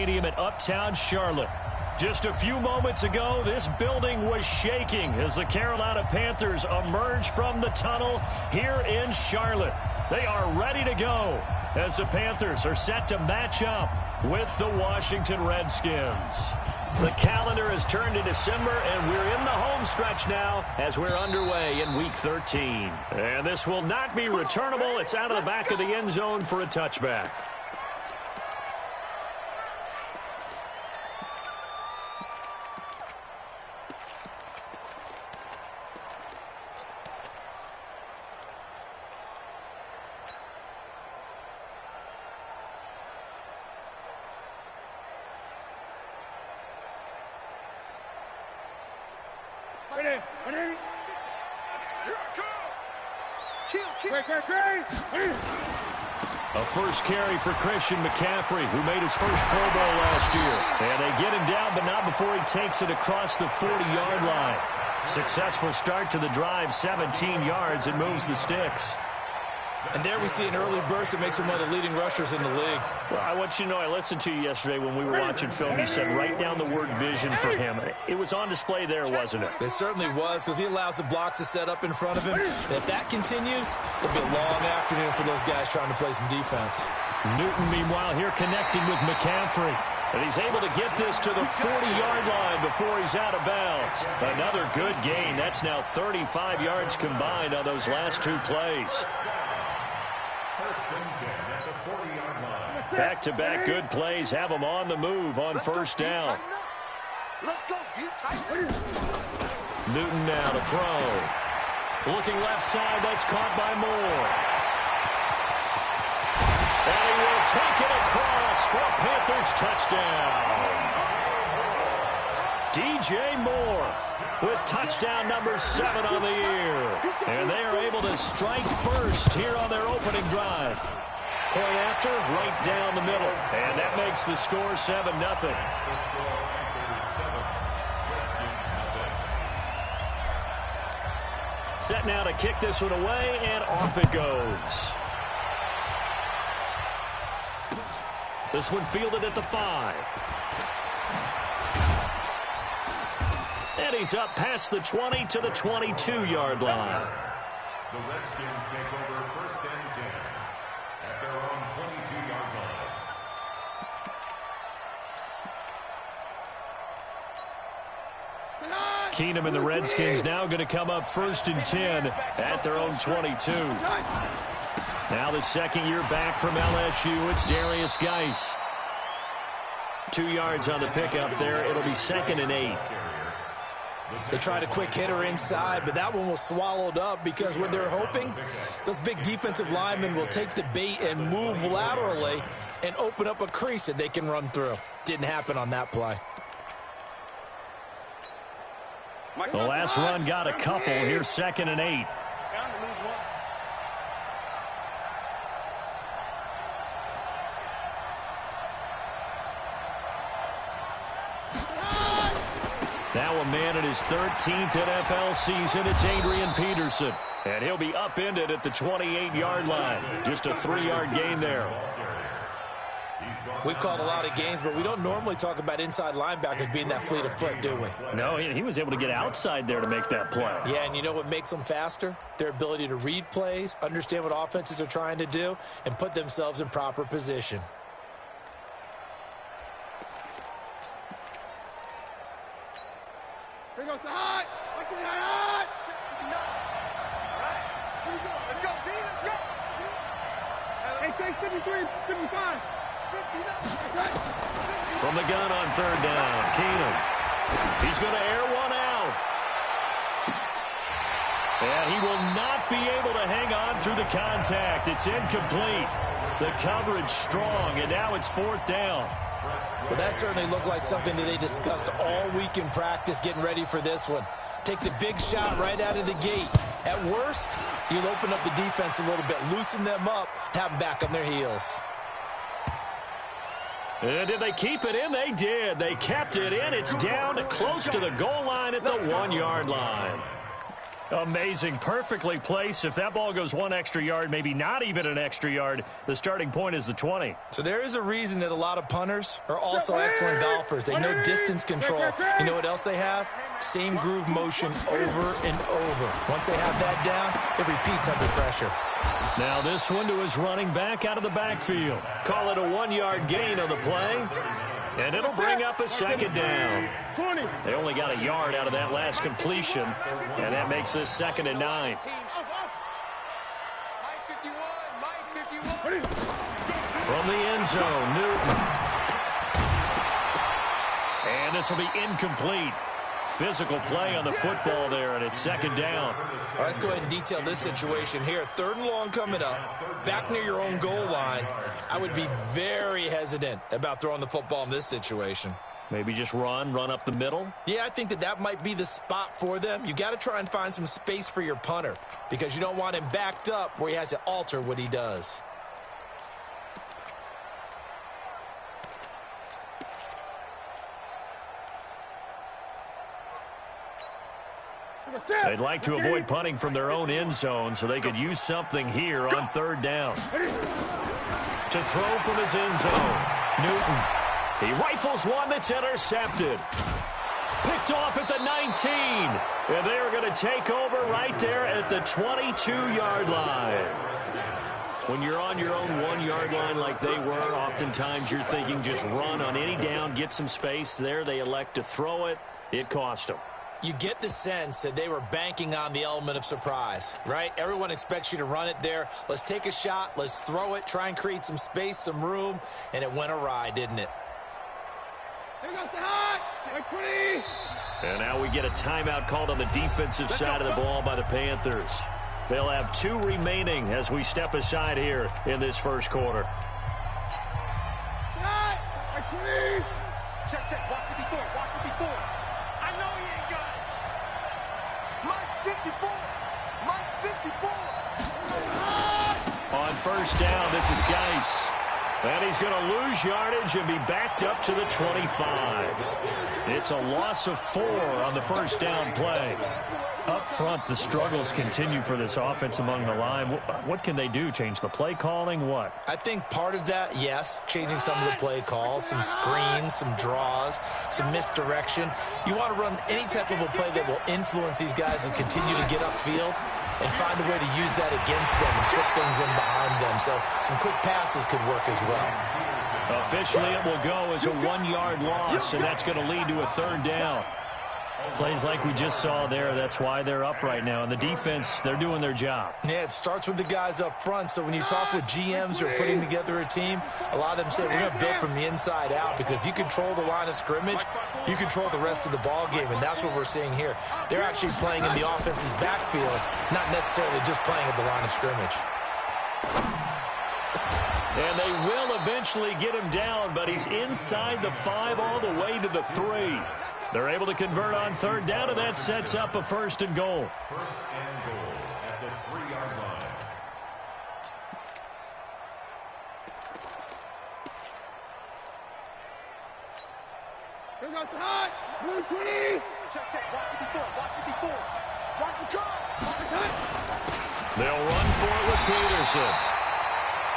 Stadium in Uptown Charlotte. Just a few moments ago, this building was shaking as the Carolina Panthers emerged from the tunnel here in Charlotte. They are ready to go as the Panthers are set to match up with the Washington Redskins. The calendar has turned to December, and we're in the home stretch now as we're underway in Week 13. And this will not be returnable. It's out of the back of the end zone for a touchback. A first carry for Christian McCaffrey, who made his first Pro Bowl last year. And they get him down, but not before he takes it across the 40-yard line. Successful start to the drive, 17 yards, and moves the sticks. And there we see an early burst that makes him one of the leading rushers in the league. Well, I want you to know, I listened to you yesterday when we were watching film. You said write down the word vision for him. It was on display there, wasn't it? It certainly was, because he allows the blocks to set up in front of him. And if that continues, it'll be a long afternoon for those guys trying to play some defense. Newton, meanwhile, here connecting with McCaffrey. And he's able to get this to the 40-yard line before he's out of bounds. Another good gain. That's now 35 yards combined on those last two plays. Back-to-back good plays have them on the move on first down. Newton now to throw. Looking left side, that's caught by Moore. And he will take it across for a Panthers touchdown. DJ Moore with touchdown number 7 on the year. And they are able to strike first here on their opening drive. Point after, right down the middle. And that makes the score 7-0. Set now to kick this one away, and off it goes. This one fielded at the 5. And he's up past the 20 to the 22-yard line. The Redskins take over first and 10 at their own 22-yard line. Keenum and the Redskins now going to come up first and 10 at their own 22. Now the second year back from LSU, it's Darius Geis. 2 yards on the pickup there. It'll be second and 8. They tried a quick hitter inside, but that one was swallowed up because what they're hoping, those big defensive linemen will take the bait and move laterally and open up a crease that they can run through. Didn't happen on that play. The last run got a couple. Here's second and 8. Now a man in his 13th NFL season, it's Adrian Peterson. And he'll be upended at the 28-yard line. Just a 3-yard gain there. We've called a lot of games, but we don't normally talk about inside linebackers being that fleet of foot, do we? No, he was able to get outside there to make that play. Yeah, and you know what makes them faster? Their ability to read plays, understand what offenses are trying to do, and put themselves in proper position. Here goes the hot. Hot. Let's go, D. Let's go. Hey, say 53, 55. From the gun on third down, Keenum. He's going to air one out. And he will not be able to hang on through the contact. It's incomplete. The coverage strong, and now it's fourth down. Well, that certainly looked like something that they discussed all week in practice getting ready for this one. Take the big shot right out of the gate. At worst, you'll open up the defense a little bit, loosen them up, have them back on their heels. And did they keep it in? They did. They kept it in. It's down close to the goal line at the 1-yard line. Amazing. Perfectly placed. If that ball goes one extra yard, maybe not even an extra yard, the starting point is the 20. So there is a reason that a lot of punters are also excellent golfers. They know distance control. You know what else they have? Same groove motion over and over. Once they have that down, it repeats under pressure. Now this one to his running back out of the backfield. Call it a 1-yard gain on the play. And it'll bring up a second down. They only got a yard out of that last completion, and that makes this 2nd and 9. From the end zone, Newton. And this will be incomplete. Physical play on the football there, and it's 2nd down. All right, let's go ahead and detail this situation here. 3rd and long coming up, back near your own goal line. I would be very hesitant about throwing the football in this situation. Maybe just run up the middle? Yeah, I think that might be the spot for them. You got to try and find some space for your punter because you don't want him backed up where he has to alter what he does. They'd like to avoid punting from their own end zone so they could use something here on 3rd down. To throw from his end zone, Newton. He rifles one that's intercepted. Picked off at the 19. And they are going to take over right there at the 22-yard line. When you're on your own 1-yard line like they were, oftentimes you're thinking just run on any down, get some space. There they elect to throw it. It cost them. You get the sense that they were banking on the element of surprise, right? Everyone expects you to run it there. Let's take a shot. Let's throw it. Try and create some space, some room. And it went awry, didn't it? And now we get a timeout called on the defensive side of the ball by the Panthers. They'll have 2 remaining as we step aside here in this first quarter. Check, check. Watch it before. Watch it before. I know he ain't got it. Mike's 54. Mike's 54. On 1st down, this is Geis. And he's going to lose yardage and be backed up to the 25. It's a loss of 4 on the 1st down play. Up front, the struggles continue for this offense among the line. What can they do? Change the play calling? What? I think part of that, yes, changing some of the play calls, some screens, some draws, some misdirection. You want to run any type of a play that will influence these guys and continue to get upfield and find a way to use that against them and slip things in behind them. So some quick passes could work as well. Officially, it will go as a 1-yard loss, and that's going to lead to a 3rd down. Plays like we just saw there, that's why they're up right now. And the defense, they're doing their job. Yeah, it starts with the guys up front. So when you talk with GMs who are putting together a team, a lot of them say we're going to build from the inside out because if you control the line of scrimmage, you control the rest of the ball game, and that's what we're seeing here. They're actually playing in the offense's backfield, not necessarily just playing at the line of scrimmage. And they will eventually get him down, but he's inside the 5 all the way to the 3. They're able to convert on 3rd down, and that sets up a 1st and goal. 1st and goal at the 3-yard line. Here goes the hot. Blue 20. Check, check. Watch it before. Watch it before. Watch the cut. Watch the cut. They'll run for it with Peterson.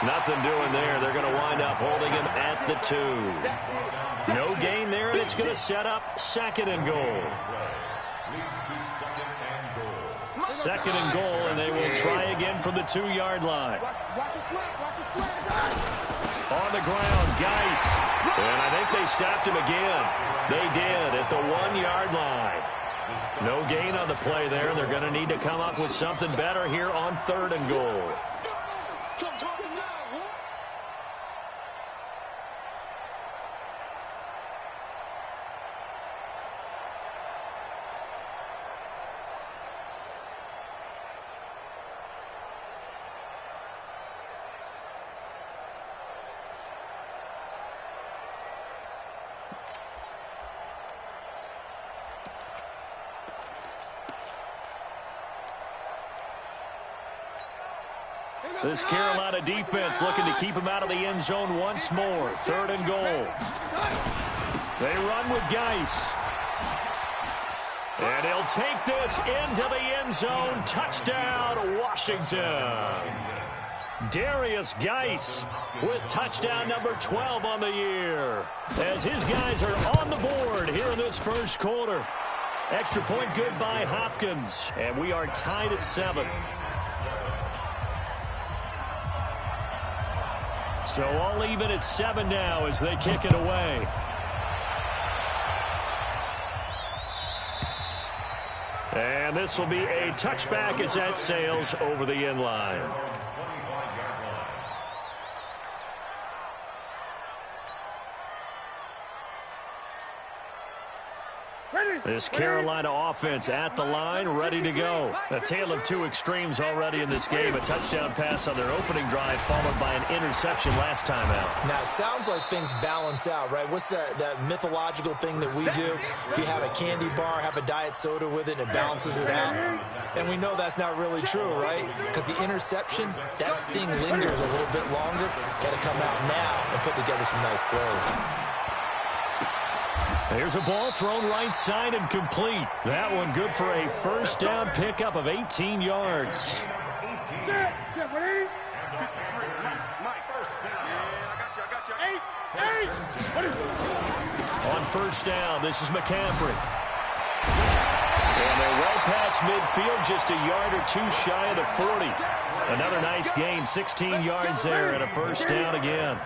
Nothing doing there. They're going to wind up holding him at the 2. No gain there, and it's going to set up 2nd and goal. 2nd and goal, and they will try again from the 2-yard line. Watch it slide. Watch it slide. On the ground, Geis. And I think they stopped him again. They did at the 1-yard line. No gain on the play there. They're going to need to come up with something better here on 3rd and goal. This Carolina defense looking to keep him out of the end zone once more. 3rd and goal. They run with Geis. And he'll take this into the end zone. Touchdown, Washington. Darius Geis with touchdown number 12 on the year, as his guys are on the board here in this first quarter. Extra point good by Hopkins, and we are tied at 7. So all even at 7 now as they kick it away. And this will be a touchback as that sails over the end line. This Carolina offense at the line, ready to go. A tale of two extremes already in this game. A touchdown pass on their opening drive, followed by an interception last time out. Now, it sounds like things balance out, right? What's that mythological thing that we do? If you have a candy bar, have a diet soda with it, and it balances it out. And we know that's not really true, right? Because the interception, that sting lingers a little bit longer. Got to come out now and put together some nice plays. Here's a ball thrown right side and complete. That one good for a first down pickup of 18 yards. On first down, this is McCaffrey. And they're well past midfield, just a yard or two shy of the 40. Another nice gain, 16 yards there, and a first down again.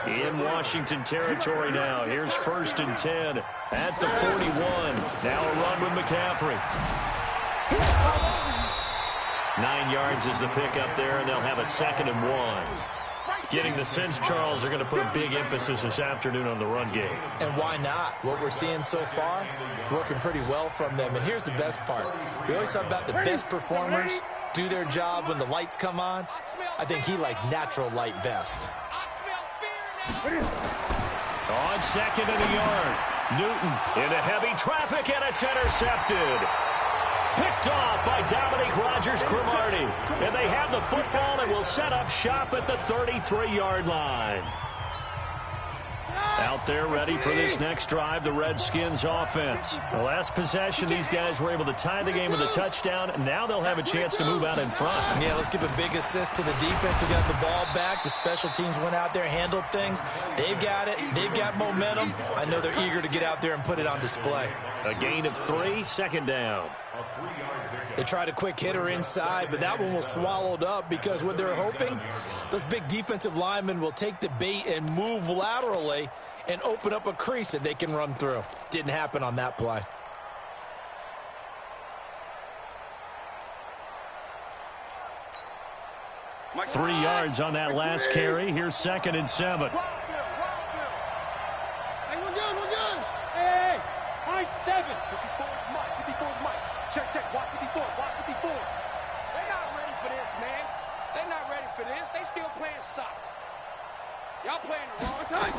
In Washington territory now. Here's 1st and 10 at the 41. Now a run with McCaffrey. 9 yards is the pickup there, and they'll have a 2nd and 1. Getting the sense, Charles, they're going to put a big emphasis this afternoon on the run game. And why not? What we're seeing so far, it's working pretty well from them. And here's the best part. We always talk about the best performers do their job when the lights come on. I think he likes natural light best. On 2nd and a yard. Newton into heavy traffic, and it's intercepted. Picked off by Dominique Rodgers-Cromartie. And they have the football and will set up shop at the 33-yard line. Out there ready for this next drive, the Redskins offense. The last possession, these guys were able to tie the game with a touchdown. Now they'll have a chance to move out in front. Yeah, let's give a big assist to the defense who got the ball back. The special teams went out there, handled things. They've got it. They've got momentum. I know they're eager to get out there and put it on display. A gain of 3, 2nd down. They tried a quick hitter inside, but that one was swallowed up because what they're hoping, those big defensive linemen will take the bait and move laterally and open up a crease that they can run through. Didn't happen on that play. Three yards on that last carry. Here's 2nd and 7. Hey, we're good, we're good. Hey, high 7. 54 is Mike, 54 is Mike. Check, watch 54, watch 54. They're not ready for this, man. They're not ready for this. They still playing soccer. Y'all playing the wrong time.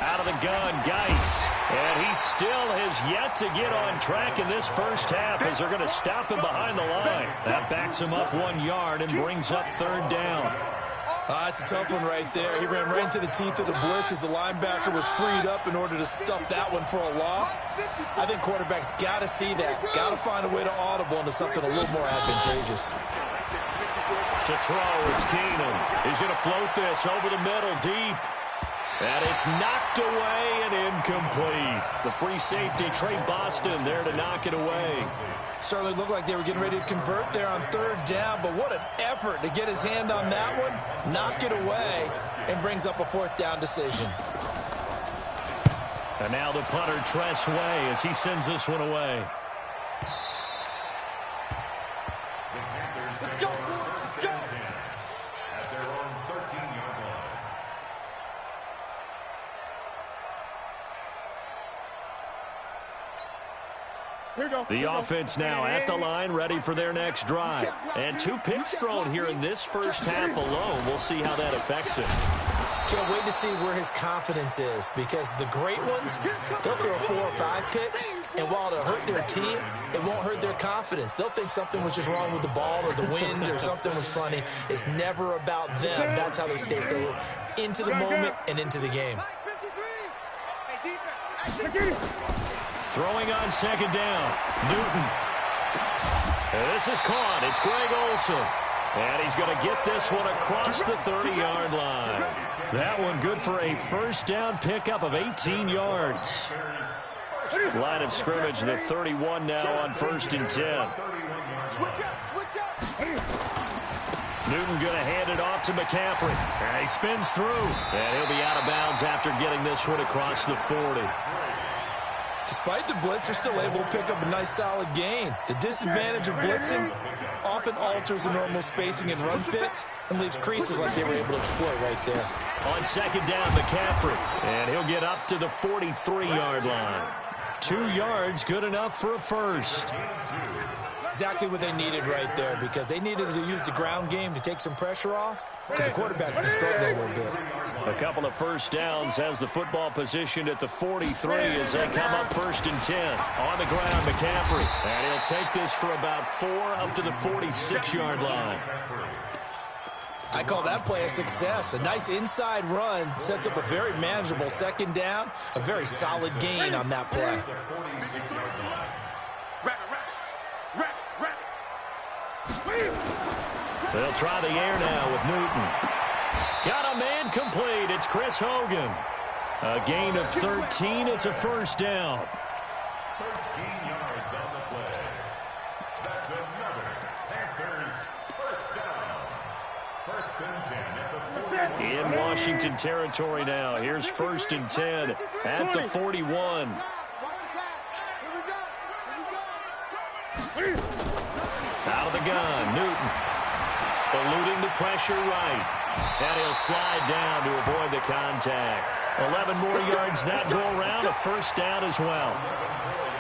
Out of the gun, Geis. And he still has yet to get on track in this first half as they're going to stop him behind the line. That backs him up 1 yard and brings up 3rd down. That's a tough one right there. He ran right into the teeth of the blitz as the linebacker was freed up in order to stuff that one for a loss. I think quarterbacks got to see that. Got to find a way to audible into something a little more advantageous. To throw, it's Keenum. He's going to float this over the middle, deep. And it's knocked away and incomplete. The free safety, Trey Boston, there to knock it away. Certainly looked like they were getting ready to convert there on 3rd down, but what an effort to get his hand on that one, knock it away, and brings up a 4th down decision. And now the punter, Tress Way, as he sends this one away. Let's go, let's go. At their own 13-yard line. The offense now at the line, ready for their next drive. And 2 picks thrown here in this first half alone. We'll see how that affects him. Can't wait to see where his confidence is, because the great ones, they'll throw 4 or 5 picks, and while it'll hurt their team, it won't hurt their confidence. They'll think something was just wrong with the ball or the wind or something was funny. It's never about them. That's how they stay so into the moment and into the game. Throwing on second down. Newton. This is caught. It's Greg Olsen. And he's going to get this one across the 30-yard line. That one good for a first down pickup of 18 yards. Line of scrimmage, the 31 now on 1st and 10. Newton going to hand it off to McCaffrey. And he spins through. And he'll be out of bounds after getting this one across the 40. Despite the blitz, they're still able to pick up a nice solid gain. The disadvantage of blitzing often alters the normal spacing and run fits and leaves creases like they were able to exploit right there. On second down, McCaffrey. And he'll get up to the 43-yard line. 2 yards, good enough for a first. Exactly what they needed right there, because they needed to use the ground game to take some pressure off, because the quarterback's been struggling a little bit. A couple of first downs has the football positioned at the 43 as they come up 1st and 10. On the ground, McCaffrey. And he'll take this for about 4 up to the 46-yard line. I call that play a success. A nice inside run sets up a very manageable second down. A very solid gain on that play. They'll try the air now with Newton. Got a man complete. It's Chris Hogan. A gain of 13. It's a first down. 13 yards on the play. That's another Panthers first down. 1st and 10 at the 41. In Washington territory now. Here's 1st and 10 at the 41. Out of the gun, Newton. Eluding the pressure right. And he'll slide down to avoid the contact. 11 more yards that go around. A first down as well.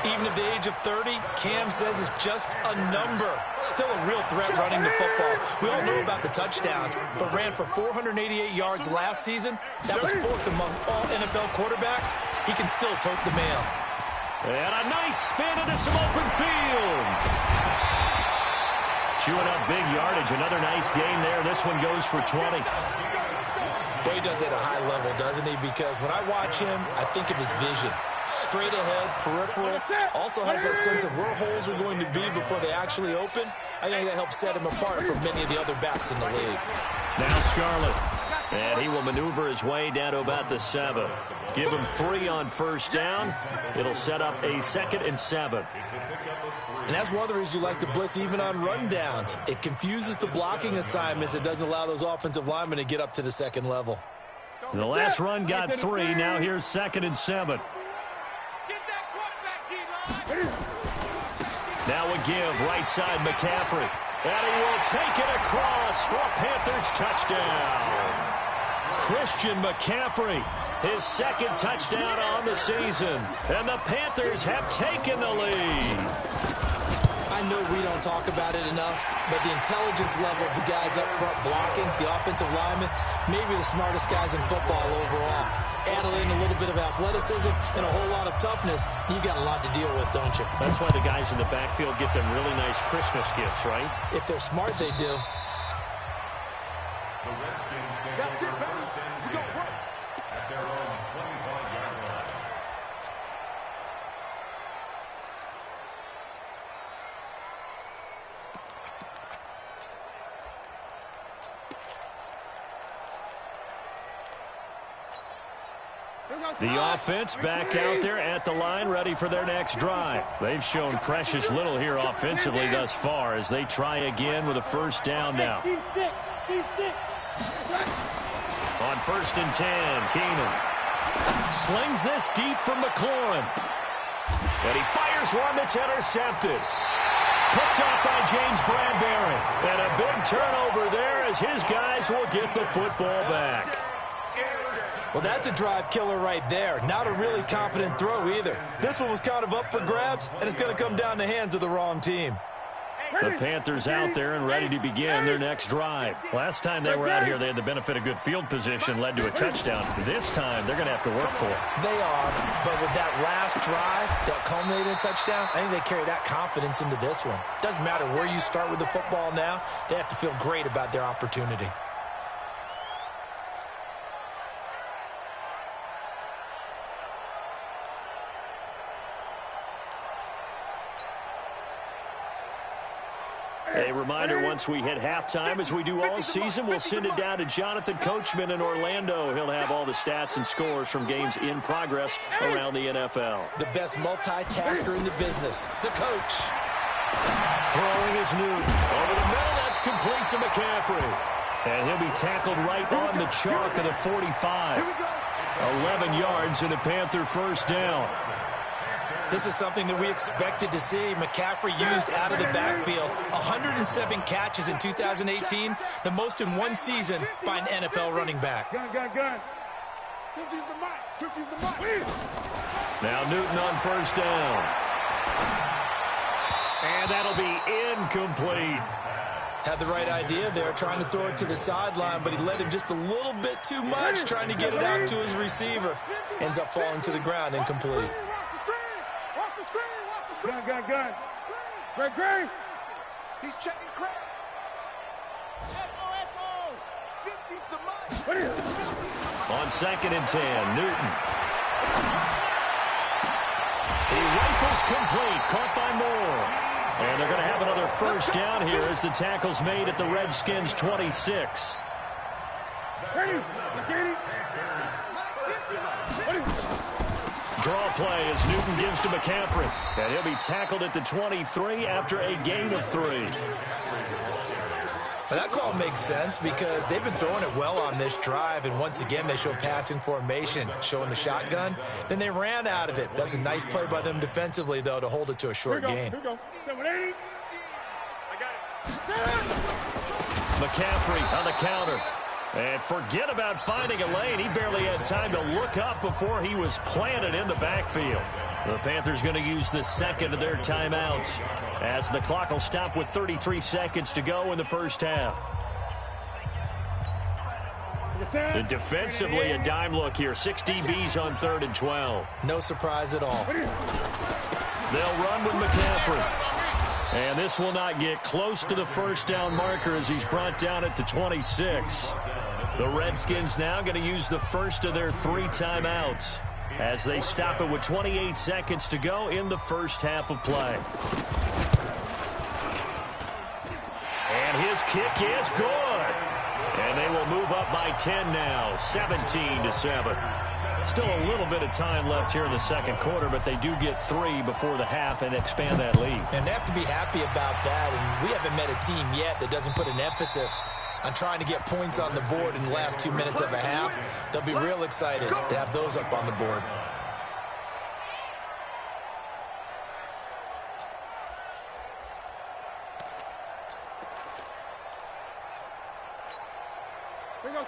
Even at the age of 30, Cam says it's just a number. Still a real threat running the football. We all know about the touchdowns, but ran for 488 yards last season. That was 4th among all NFL quarterbacks. He can still tote the mail. And a nice spin into some open field. Chewing up big yardage. Another nice gain there. This one goes for 20. Boy, he does it at a high level, doesn't he? Because when I watch him, I think of his vision. Straight ahead, peripheral. Also has that sense of where holes are going to be before they actually open. I think that helps set him apart from many of the other backs in the league. Now Scarlett. And he will maneuver his way down to about the 7. Give him 3 on first down. It'll set up a 2nd and 7. And that's one of the reasons you like to blitz even on rundowns. It confuses the blocking assignments. It doesn't allow those offensive linemen to get up to the 2nd level. The last run got 3. Now here's 2nd and 7. Now a give, right side McCaffrey. And he will take it across for a Panthers touchdown. Christian McCaffrey, his 2nd touchdown on the season. And the Panthers have taken the lead. I know we don't talk about it enough, but the intelligence level of the guys up front blocking, the offensive linemen, maybe the smartest guys in football overall. Add in a little bit of athleticism and a whole lot of toughness, you got a lot to deal with, don't you? That's why the guys in the backfield get them really nice Christmas gifts, right? If they're smart, they do. The Redskins take over 1st and 10 at their own 25-yard line. The offense back out there at the line, ready for their next drive. They've shown precious little here offensively thus far as they try again with a first down now. On 1st and 10, Keenan slings this deep from McLaurin. And he fires one that's intercepted. Picked off by James Bradbury. And a big turnover there as his guys will get the football back. Well, that's a drive killer right there. Not a really confident throw either. This one was kind of up for grabs, and it's going to come down the hands of the wrong team. The Panthers out there and ready to begin their next drive. Last time they were out here, they had the benefit of good field position, led to a touchdown. This time, they're going to have to work for it. They are, but with that last drive that culminated in a touchdown, I think they carry that confidence into this one. Doesn't matter where you start with the football now, they have to feel great about their opportunity. A reminder, once we hit halftime, as we do all season, we'll send it down to Jonathan Coachman in Orlando. He'll have all the stats and scores from games in progress around the NFL. The best multitasker in the business, the coach. Throwing is Newton. Over the middle, that's complete to McCaffrey. And he'll be tackled right on the chalk of the 45. 11 yards and a Panther first down. This is something that we expected to see. McCaffrey used out of the backfield. 107 catches in 2018, the most in one season by an NFL running back. Gun. 50's the mic. 50's the mic. Now Newton on first down. And that'll be incomplete. Had the right idea there, trying to throw it to the sideline, but he led him just a little bit too much, trying to get it out to his receiver. Ends up falling to the ground, incomplete. Gun. Greg. He's checking Craig. Echo. 50's the mic. On 2nd and 10, Newton. He rifles complete, caught by Moore. And they're going to have another first down here as the tackle's made at the Redskins' 26. Draw play as Newton gives to McCaffrey. And he'll be tackled at the 23 after a gain of 3. Well, that call makes sense because they've been throwing it well on this drive, and once again they show passing formation, showing the shotgun. Then they ran out of it. That's a nice play by them defensively, though, to hold it to a short gain. McCaffrey on the counter. And forget about finding a lane. He barely had time to look up before he was planted in the backfield. The Panthers going to use the second of their timeouts as the clock will stop with 33 seconds to go in the first half. And defensively, a dime look here. 6 DBs on 3rd and 12. No surprise at all. They'll run with McCaffrey. And this will not get close to the first down marker as he's brought down at the 26. The Redskins now going to use the first of their 3 timeouts as they stop it with 28 seconds to go in the first half of play. And his kick is good. And they will move up by 10 now, 17-7. Still a little bit of time left here in the second quarter, but they do get 3 before the half and expand that lead. And they have to be happy about that. And we haven't met a team yet that doesn't put an emphasis on trying to get points on the board in the last 2 minutes of a half. They'll be real excited to have those up on the board.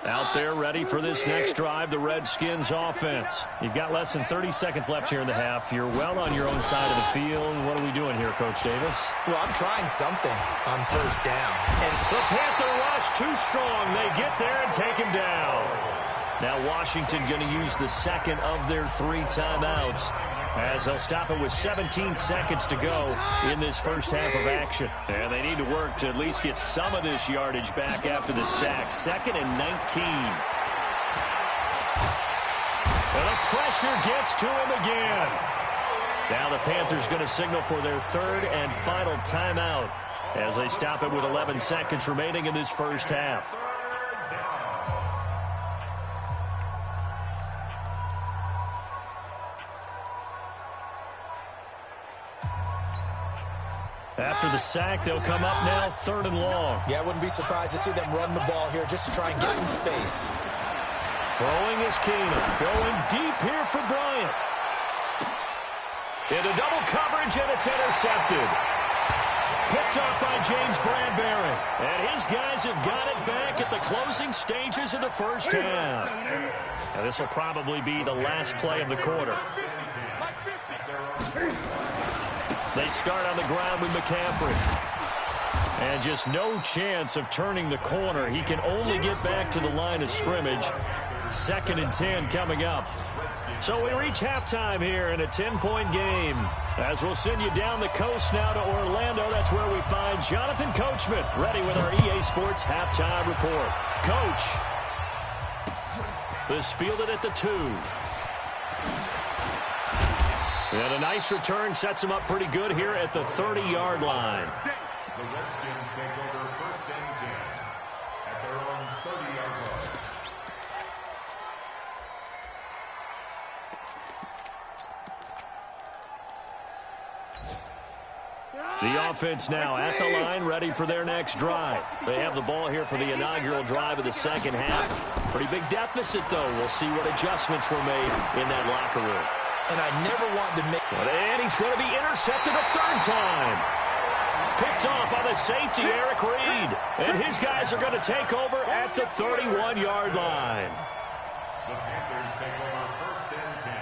Out there ready for this next drive, the Redskins offense. You've got less than 30 seconds left here in the half. You're well on your own side of the field. What are we doing here, Coach Davis? Well, I'm trying something on first down. And the Panther rush too strong. They get there and take him down. Now Washington going to use the second of their 3 timeouts as they'll stop it with 17 seconds to go in this first half of action. And they need to work to at least get some of this yardage back after the sack. 2nd and 19. And the pressure gets to him again. Now the Panthers going to signal for their 3rd and final timeout as they stop it with 11 seconds remaining in this first half. After the sack, they'll come up now 3rd and long. Yeah, I wouldn't be surprised to see them run the ball here just to try and get some space. Throwing is Keenum. Going deep here for Bryant. Into double coverage, and it's intercepted. Picked off by James Bradbury. And his guys have got it back at the closing stages of the first half. Now, this will probably be the last play of the quarter. They start on the ground with McCaffrey. And just no chance of turning the corner. He can only get back to the line of scrimmage. 2nd and 10 coming up. So we reach halftime here in a 10-point game. As we'll send you down the coast now to Orlando, that's where we find Jonathan Coachman ready with our EA Sports halftime report. Coach, this fielded at the 2. And a nice return sets him up pretty good here at the 30-yard line. The Redskins take over 1st and 10 at their own 30-yard line. The offense now at the line, ready for their next drive. They have the ball here for the inaugural drive of the second half. Pretty big deficit, though. We'll see what adjustments were made in that locker room. And I never wanted to make... And he's going to be intercepted a third time. Picked off by the safety, Eric Reed. And his guys are going to take over at the 31-yard line. The Panthers take over 1st and 10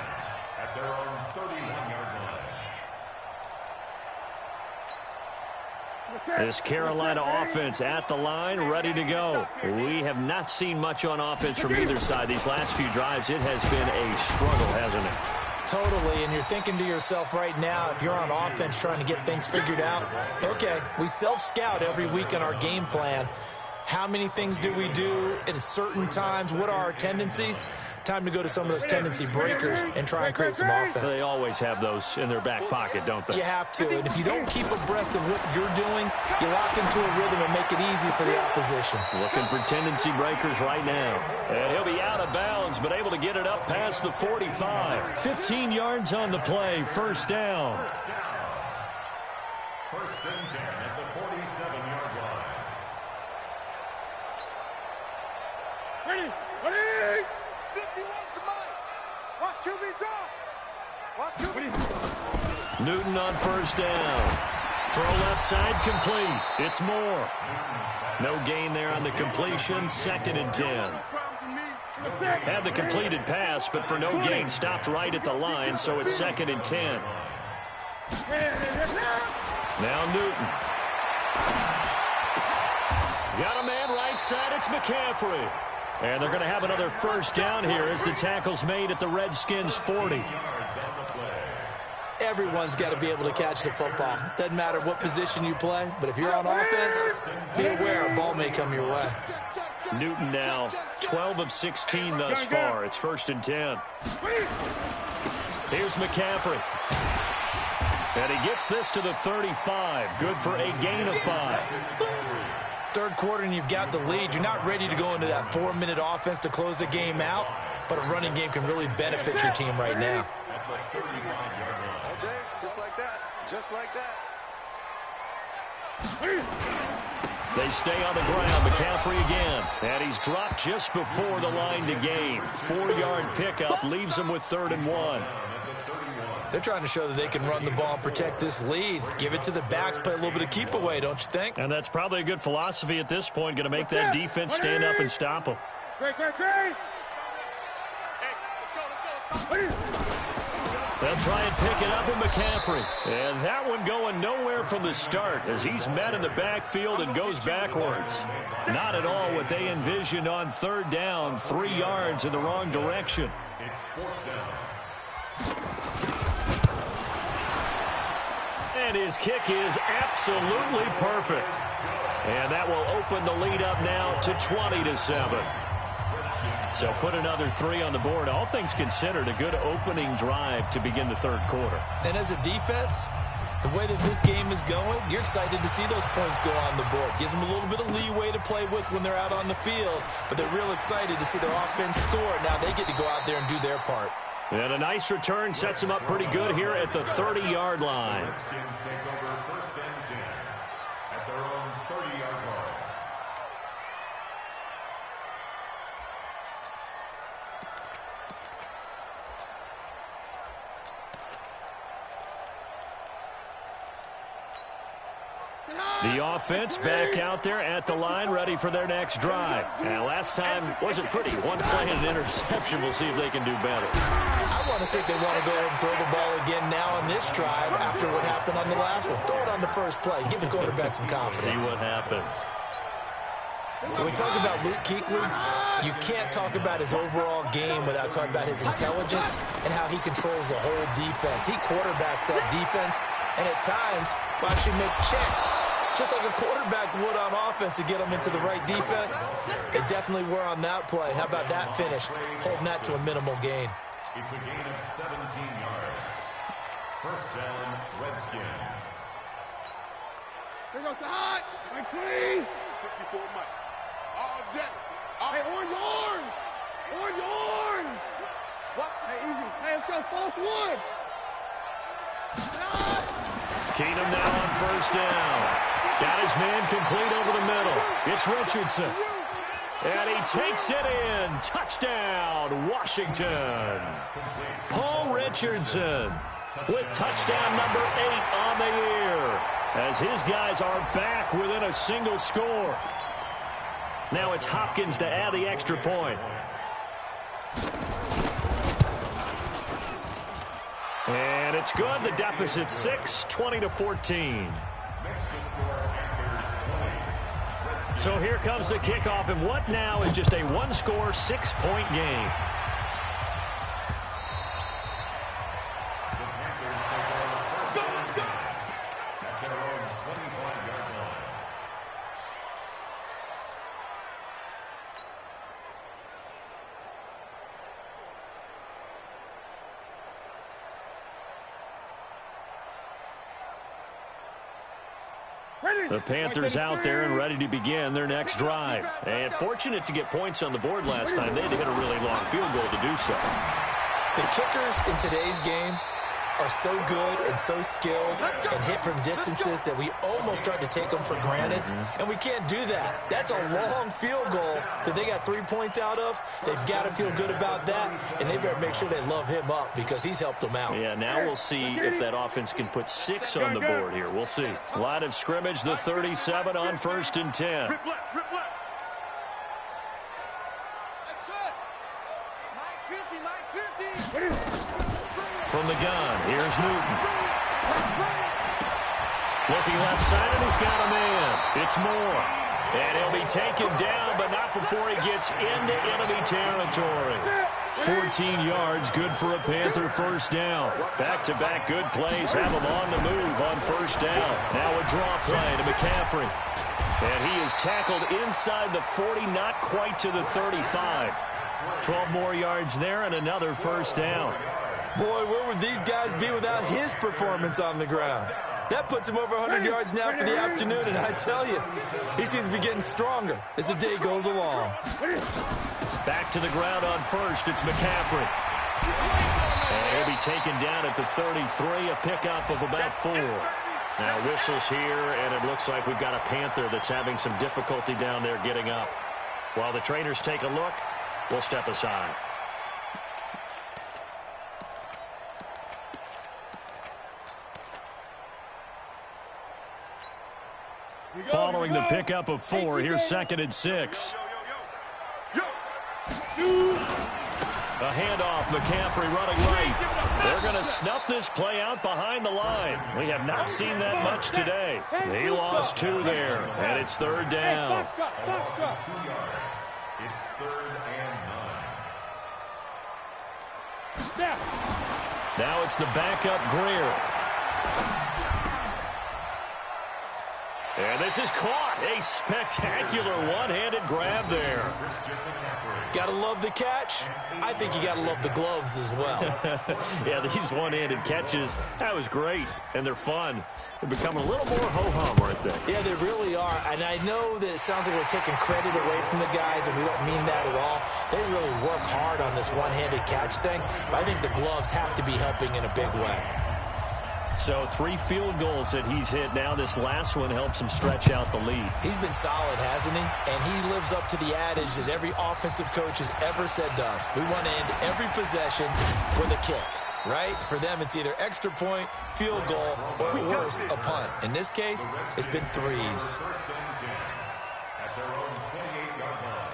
at their own 31-yard line. This Carolina offense at the line, ready to go. We have not seen much on offense from either side. These last few drives, it has been a struggle, hasn't it? Totally, and you're thinking to yourself right now, if you're on offense trying to get things figured out, okay, we self-scout every week in our game plan. How many things do we do at certain times? What are our tendencies? Time to go to some of those tendency breakers and try and create some offense. They always have those in their back pocket, don't they? You have to, and if you don't keep abreast of what you're doing, you lock into a rhythm and make it easy for the opposition. Looking for tendency breakers right now. And he'll be out of bounds, but able to get it up past the 45. 15 yards on the play, first down. 1st and 10 at the 47-yard line. Ready, ready! 51 to Mike. Watch QB drop. Watch QB. Newton on first down. Throw left side complete. It's Moore. No gain there on the completion. 2nd and 10. Had the completed pass, but for no gain, stopped right at the line, so it's 2nd and 10. Now Newton. Got a man right side. It's McCaffrey. And they're going to have another first down here as the tackle's made at the Redskins' 40. Everyone's got to be able to catch the football. Doesn't matter what position you play, but if you're on offense, be aware a ball may come your way. Newton now 12 of 16 thus far. It's 1st and 10. Here's McCaffrey. And he gets this to the 35. Good for a gain of 5. Third quarter and you've got the lead. You're not ready to go into that 4-minute offense to close the game out, but a running game can really benefit your team right now. Okay, just like that. Just like that. They stay on the ground. McCaffrey again. And he's dropped just before the line to gain. 4-yard pickup leaves him with 3rd and 1. They're trying to show that they can run the ball and protect this lead. Give it to the backs, play a little bit of keep away, don't you think? And that's probably a good philosophy at this point. Going to make that defense stand up and stop them. Great, great, great. They'll try and pick it up with McCaffrey. And that one going nowhere from the start as he's met in the backfield and goes backwards. Not at all what they envisioned on 3rd down. 3 yards in the wrong direction. It's 4th down. And his kick is absolutely perfect. And that will open the lead up now to 20-7. So put another 3 on the board. All things considered, a good opening drive to begin the 3rd quarter. And as a defense, the way that this game is going, you're excited to see those points go on the board. Gives them a little bit of leeway to play with when they're out on the field, but they're real excited to see their offense score. Now they get to go out there and do their part. And a nice return sets them up pretty good here at the 30-yard line. Redskins take over 1st and 10 at their own 30-yard line. The offense back out there at the line, ready for their next drive. And last time wasn't pretty. One play and an interception. We'll see if they can do better. I want to see if they want to go ahead and throw the ball again now on this drive after what happened on the last one. Throw it on the first play. Give the quarterback some confidence. See what happens. When we talk about Luke Kuechly, you can't talk about his overall game without talking about his intelligence and how he controls the whole defense. He quarterbacks that defense, and at times will actually make checks, just like a quarterback would on offense to get them into the right defense. They definitely were on that play. How about that finish? Holding that to a minimal gain. It's a gain of 17 yards. 1st down, Redskins. Here goes the hot. Mike, please. 54 Mike. All day. Hey, orange. Orange. What? Hey, easy. Hey, let's go. False one. Keenum now on first down. Got his man complete over the middle. It's Richardson. And he takes it in. Touchdown, Washington. Paul Richardson with touchdown number 8 on the year, as his guys are back within a single score. Now it's Hopkins to add the extra point. And it's good. The deficit 6, 20-14. So here comes the kickoff, and what now is just a one-score, 6-point game. The Panthers out there and ready to begin their next drive. And fortunate to get points on the board last time. They had to hit a really long field goal to do so. The kickers in today's game are so good and so skilled and hit from distances that we almost start to take them for granted. And we can't do that. That's a long field goal that they got 3 points out of. They've got to feel good about that, and they better make sure they love him up because he's helped them out. Yeah, now we'll see if that offense can put 6 on the board here. We'll see. Line of scrimmage, the 37 on 1st and 10. Rip left. That's it. Mike 50. From the gun, here's Newton. Looking left side, and he's got a man. It's Moore. And he'll be taken down, but not before he gets into enemy territory. 14 yards, good for a Panther first down. Back-to-back good plays have him on the move on first down. Now a draw play to McCaffrey. And he is tackled inside the 40, not quite to the 35. 12 more yards there and another first down. Boy, where would these guys be without his performance on the ground? That puts him over 100 yards now for the afternoon, and I tell you, he seems to be getting stronger as the day goes along. Back to the ground on first, it's McCaffrey. And he'll be taken down at the 33, a pickup of about 4. Now whistles here, and it looks like we've got a Panther that's having some difficulty down there getting up. While the trainers take a look, we'll step aside. Following the pickup of 4, here's 2nd and 6. A handoff, McCaffrey running right. They're going to snuff this play out behind the line. We have not seen that much today. He lost 2 there, and it's 3rd down. It's 3rd and 9. Now it's the backup Greer. And this is caught. A spectacular one-handed grab there. Gotta love the catch. I think you gotta love the gloves as well. Yeah, these one-handed catches, that was great. And they're fun. They're becoming a little more ho-hum, aren't they? Yeah, they really are. And I know that it sounds like we're taking credit away from the guys, and we don't mean that at all. They really work hard on this one-handed catch thing. But I think the gloves have to be helping in a big way. So 3 field goals that he's hit now. This last one helps him stretch out the lead. He's been solid, hasn't he? And he lives up to the adage that every offensive coach has ever said to us. We want to end every possession with a kick, right? For them, it's either extra point, field goal, or at worst, a punt. In this case, it's been 3s. At their own 28-yard line.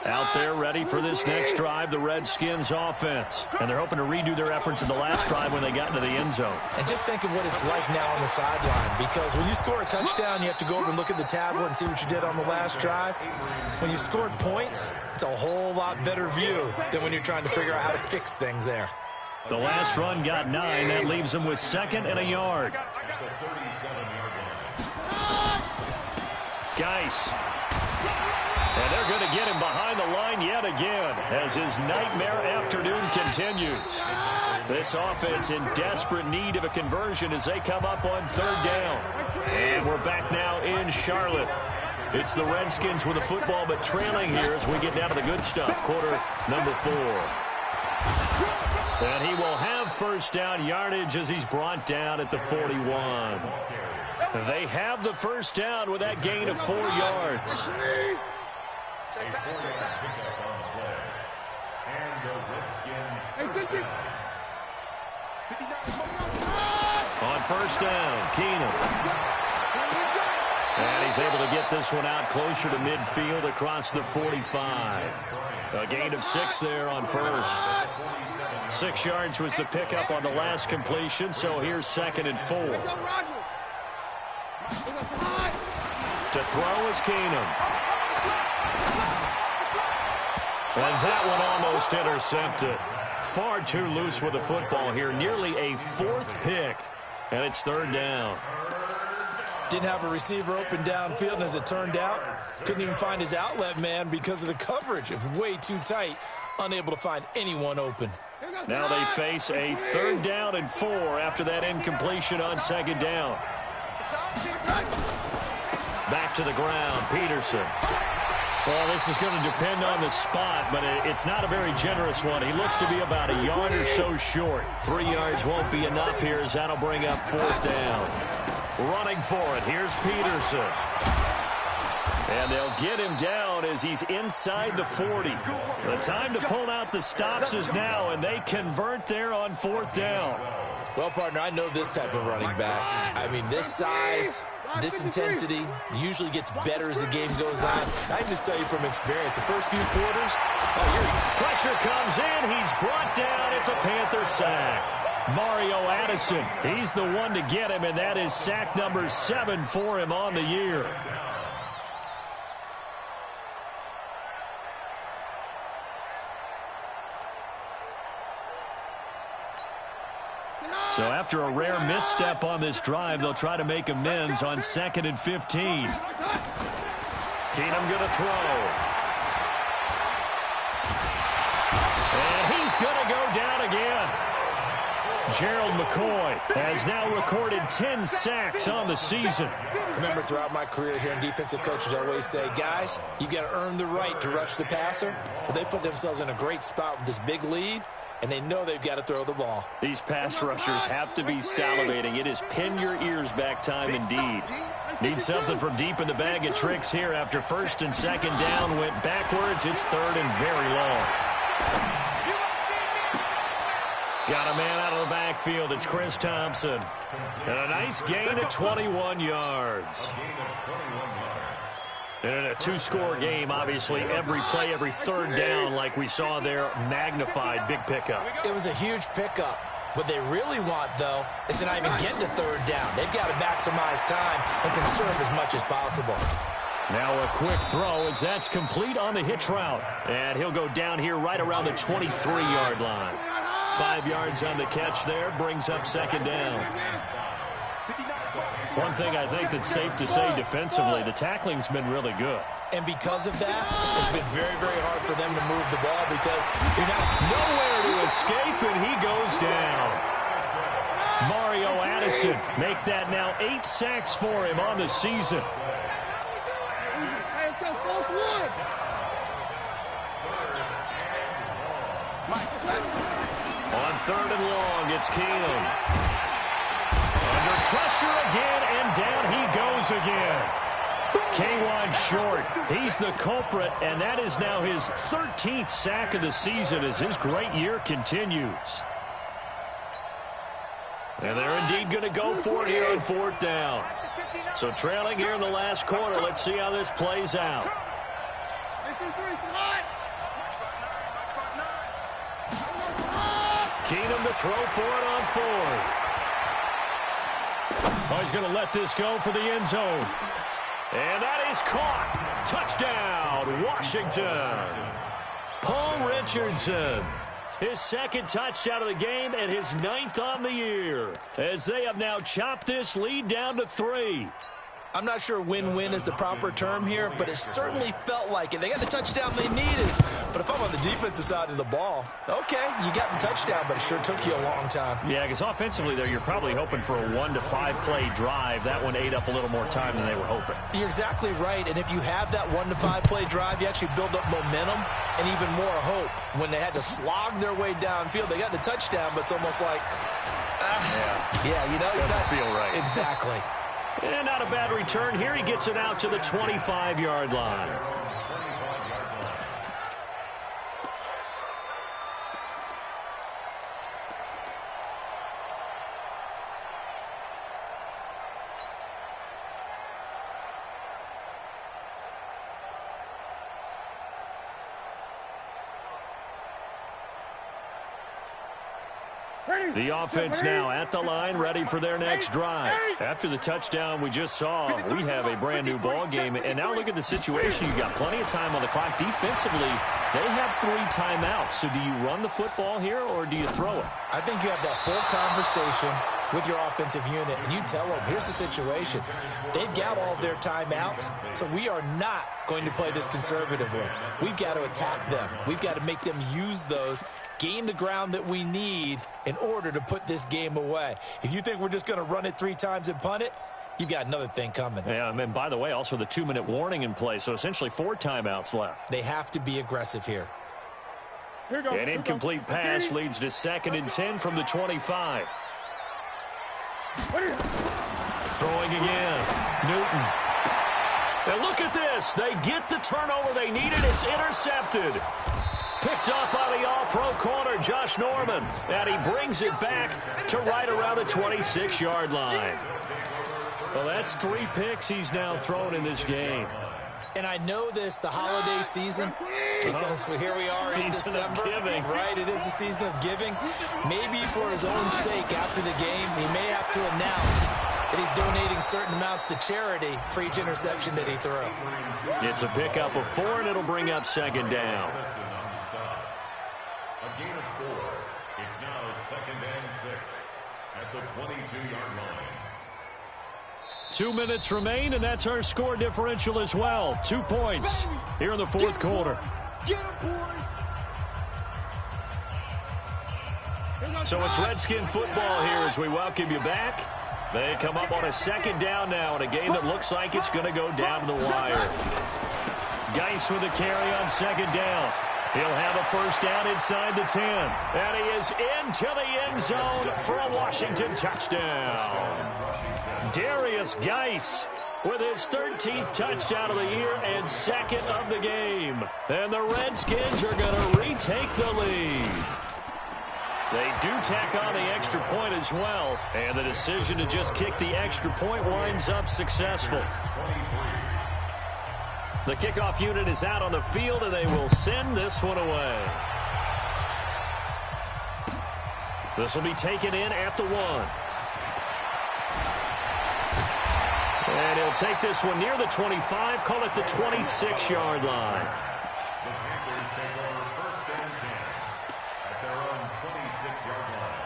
Out there ready for this next drive, the Redskins offense. And they're hoping to redo their efforts in the last drive when they got into the end zone. And just think of what it's like now on the sideline, because when you score a touchdown, you have to go over and look at the tablet and see what you did on the last drive. When you scored points, it's a whole lot better view than when you're trying to figure out how to fix things there. The last run got 9. That leaves them with 2nd and a yard. At the 37-yard line. Geis And they're going to get him behind the line yet again as his nightmare afternoon continues. This offense in desperate need of a conversion as they come up on third down. And we're back now in Charlotte. It's the Redskins with the football, but trailing here as we get down to the good stuff. Quarter number 4. And he will have first down yardage as he's brought down at the 41. They have the first down with that gain of 4 yards. On first down, Keenum. And he's able to get this one out closer to midfield across the 45. A gain of 6 there on first. 6 yards was the pickup on the last completion, so here's 2nd and 4. To throw is Keenum. And that one almost intercepted. Far too loose with the football here. Nearly a 4th pick. And it's 3rd down. Didn't have a receiver open downfield, and as it turned out, couldn't even find his outlet man because of the coverage. It was way too tight, unable to find anyone open. Now they face a 3rd down and 4 after that incompletion on 2nd down. Back to the ground, Peterson. Well, this is going to depend on the spot, but it's not a very generous one. He looks to be about a yard or so short. 3 yards won't be enough here as that'll bring up 4th down. Running for it, here's Peterson. And they'll get him down as he's inside the 40. The time to pull out the stops is now, and they convert there on 4th down. Well, partner, I know this type of running back. I mean, this size, this intensity usually gets better as the game goes on. I just tell you from experience, the first few quarters, pressure comes in. He's brought down. It's a Panther sack. Mario Addison, he's the one to get him, and that is sack number 7 for him on the year. So after a rare misstep on this drive, they'll try to make amends on 2nd and 15. Keenum going to throw. And he's going to go down again. Gerald McCoy has now recorded 10 sacks on the season. Remember, throughout my career here in defensive coaches, I always say, guys, you got to earn the right to rush the passer. But they put themselves in a great spot with this big lead, and they know they've got to throw the ball. These pass rushers have to be salivating. It is pin your ears back time indeed. Need something from deep in the bag of tricks here after 1st and 2nd down went backwards. It's 3rd and very long. Got a man out of the backfield. It's Chris Thompson. And a nice gain of 21 yards. And in a 2-score game, obviously, every play, every 3rd down, like we saw there, magnified. Big pickup. It was a huge pickup. What they really want, though, is to not even get to 3rd down. They've got to maximize time and conserve as much as possible. Now a quick throw as that's complete on the hitch route. And he'll go down here right around the 23-yard line. 5 yards on the catch there, brings up 2nd down. One thing I think that's safe to say defensively, the tackling's been really good. And because of that, it's been very, very hard for them to move the ball because you're not nowhere to escape, and he goes down. Mario Addison make that now 8 sacks for him on the season. On 3rd and long, it's Keenum. Under pressure again, and down he goes again. K1 short. He's the culprit, and that is now his 13th sack of the season as his great year continues. And they're indeed going to go for it here on 4th down. So trailing here in the last quarter, let's see how this plays out. Keenum to throw for it on 4th. Oh, he's going to let this go for the end zone. And that is caught. Touchdown, Washington. Paul Richardson. His 2nd touchdown of the game and his 9th on the year. As they have now chopped this lead down to 3. I'm not sure win-win is the proper term here, but it certainly felt like it. They got the touchdown they needed. But if I'm on the defensive side of the ball, okay, you got the touchdown, but it sure took you a long time. Yeah, because offensively there, you're probably hoping for a 1 to 5 play drive. That one ate up a little more time than they were hoping. You're exactly right. And if you have that 1 to 5 play drive, you actually build up momentum and even more hope. When they had to slog their way downfield, they got the touchdown, but it's almost like, doesn't feel right. Exactly. And not a bad return here. He gets it out to the 25-yard line. The offense now at the line, ready for their next drive. After the touchdown we just saw, we have a brand-new ball game. And now look at the situation. You've got plenty of time on the clock. Defensively, they have 3 timeouts. So do you run the football here or do you throw it? I think you have that full conversation with your offensive unit, and you tell them, here's the situation. They've got all their timeouts, so we are not going to play this conservatively. We've got to attack them. We've got to make them use those, gain the ground that we need in order to put this game away. If you think we're just going to run it 3 times and punt it, you've got another thing coming. Yeah, and by the way, also the 2-minute warning in play, so essentially 4 timeouts left. They have to be aggressive here. An incomplete pass leads to 2nd and 10 from the 25. Throwing again. Newton. And look at this. They get the turnover they needed. It's intercepted. Picked up by the all-pro corner, Josh Norman. And he brings it back to right around the 26-yard line. Well, that's 3 picks he's now thrown in this game. And I know this, the holiday season, because here we are in December. Right, it is the season of giving. Maybe for his own sake after the game, he may have to announce that he's donating certain amounts to charity for each interception that he threw. It's a pickup of 4, and it'll bring up 2nd down. A gain of 4. It's now 2nd and 6 at the 22-yard line. 2 minutes remain, and that's our score differential as well. 2 points here in the 4th quarter. So it's Redskin football here as we welcome you back. They come up on a 2nd down now in a game that looks like it's going to go down to the wire. Geis with a carry on 2nd down. He'll have a 1st down inside the 10. And he is into the end zone for a Washington touchdown. Darius Geis with his 13th touchdown of the year and 2nd of the game. And the Redskins are going to retake the lead. They do tack on the extra point as well. And the decision to just kick the extra point winds up successful. The kickoff unit is out on the field, and they will send this one away. This will be taken in at the 1. And he'll take this one near the 25, call it the 26-yard line. The Panthers take over 1st and 10 at their own 26-yard line.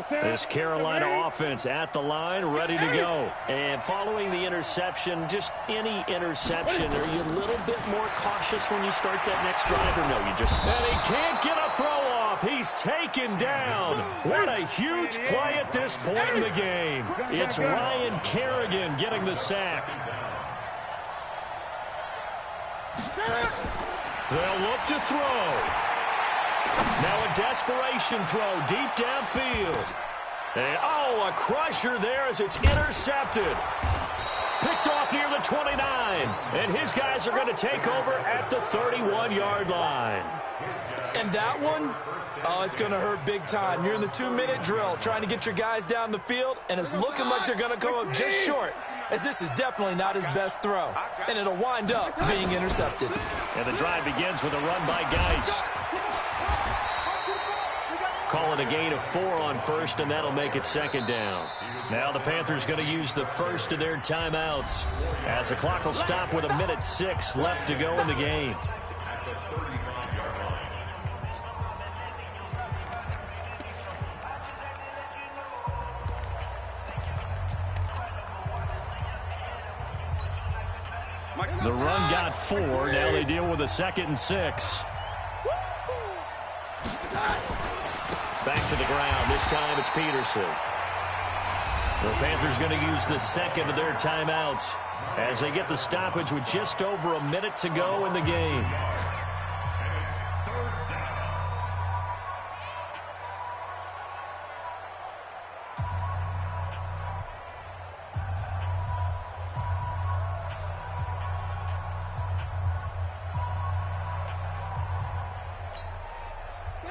This Carolina offense at the line, ready to go. And following the interception, just any interception, are you a little bit more cautious when you start that next drive, or no, you just... And he can't get a throw off. He's taken down. What a huge play at this point in the game. It's Ryan Kerrigan getting the sack. They'll look to throw. Now a desperation throw deep downfield. And, a crusher there as it's intercepted. Picked off near the 29. And his guys are going to take over at the 31-yard line. And that one, it's going to hurt big time. You're in the 2-minute drill trying to get your guys down the field, and it's looking like they're going to come up just short, as this is definitely not his best throw. And it'll wind up being intercepted. And the drive begins with a run by Geis. Call it a gain of 4 on 1st, and that'll make it 2nd down. Now the Panthers going to use the first of their timeouts, as the clock will stop with 1:06 left to go in the game. The run got 4. Now they deal with a 2nd and 6. Back to the ground. This time it's Peterson. The Panthers going to use the 2nd of their timeouts as they get the stoppage with just over a minute to go in the game.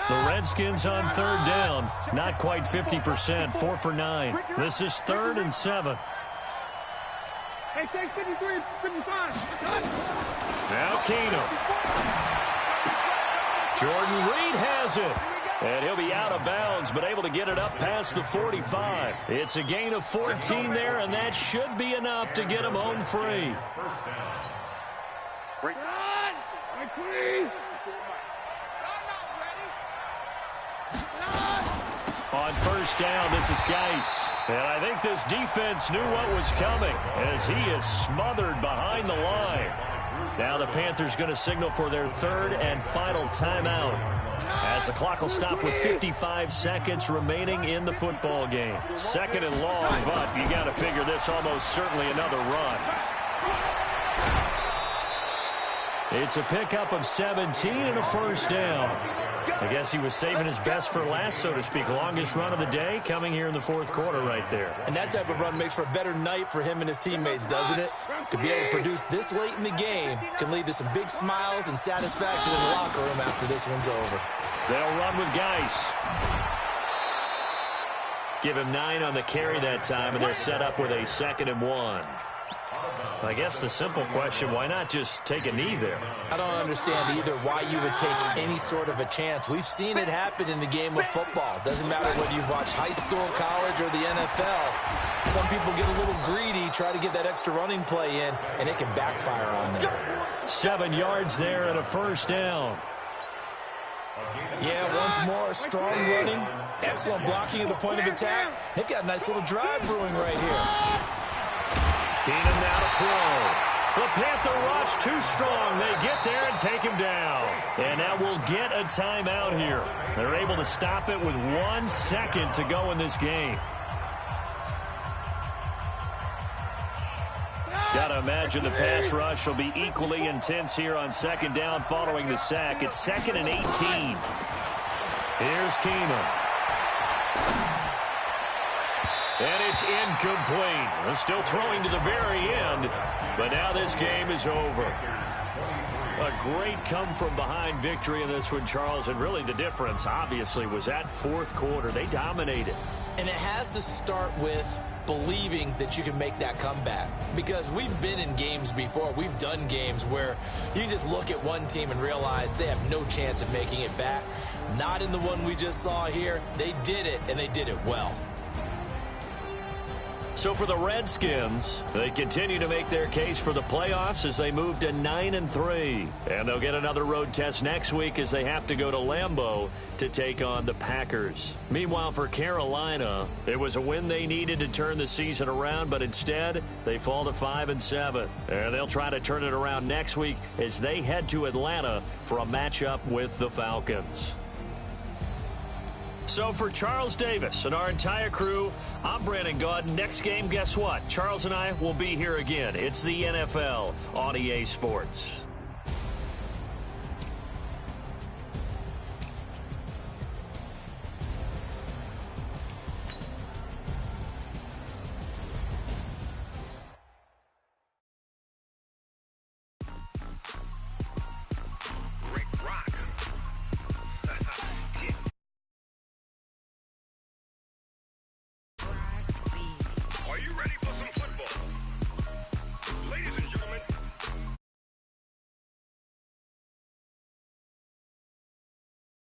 The Redskins on 3rd down. Not quite 50%. 4 for 9. This is 3rd and 7. Hey, take 53, 55. Now Keenum. Jordan Reed has it. And he'll be out of bounds, but able to get it up past the 45. It's a gain of 14 there, and that should be enough to get him home free. On 1st down, this is Geis. And I think this defense knew what was coming as he is smothered behind the line. Now the Panthers going to signal for their 3rd and final timeout as the clock will stop with 55 seconds remaining in the football game. 2nd and long, but you got to figure this almost certainly another run. It's a pickup of 17 and a 1st down. I guess he was saving his best for last, so to speak. Longest run of the day coming here in the 4th quarter right there. And that type of run makes for a better night for him and his teammates, doesn't it? To be able to produce this late in the game can lead to some big smiles and satisfaction in the locker room after this one's over. They'll run with Geis. Give him 9 on the carry that time, and they're set up with a 2nd and 1. I guess the simple question, why not just take a knee there? I don't understand either why you would take any sort of a chance. We've seen it happen in the game of football. Doesn't matter whether you've watched high school, college, or the NFL. Some people get a little greedy, try to get that extra running play in, and it can backfire on them. 7 yards there and a 1st down. Yeah, once more, strong running, excellent blocking at the point of attack. They've got a nice little drive brewing right here. Keenum now to throw. The Panther rush too strong. They get there and take him down. And now we'll get a timeout here. They're able to stop it with 1 second to go in this game. Got to imagine the pass rush will be equally intense here on 2nd down following the sack. It's 2nd and 18. Here's Keenum. And it's incomplete. Still throwing to the very end, but now this game is over. A great come-from-behind victory in this one, Charles, and really the difference, obviously, was that 4th quarter. They dominated. And it has to start with believing that you can make that comeback. Because we've been in games before. We've done games where you just look at one team and realize they have no chance of making it back. Not in the one we just saw here. They did it, and they did it well. So for the Redskins, they continue to make their case for the playoffs as they move to 9-3. And they'll get another road test next week as they have to go to Lambeau to take on the Packers. Meanwhile, for Carolina, it was a win they needed to turn the season around, but instead, they fall to 5-7. And they'll try to turn it around next week as they head to Atlanta for a matchup with the Falcons. So for Charles Davis and our entire crew, I'm Brandon Gaudin. Next game, guess what? Charles and I will be here again. It's the NFL on EA Sports.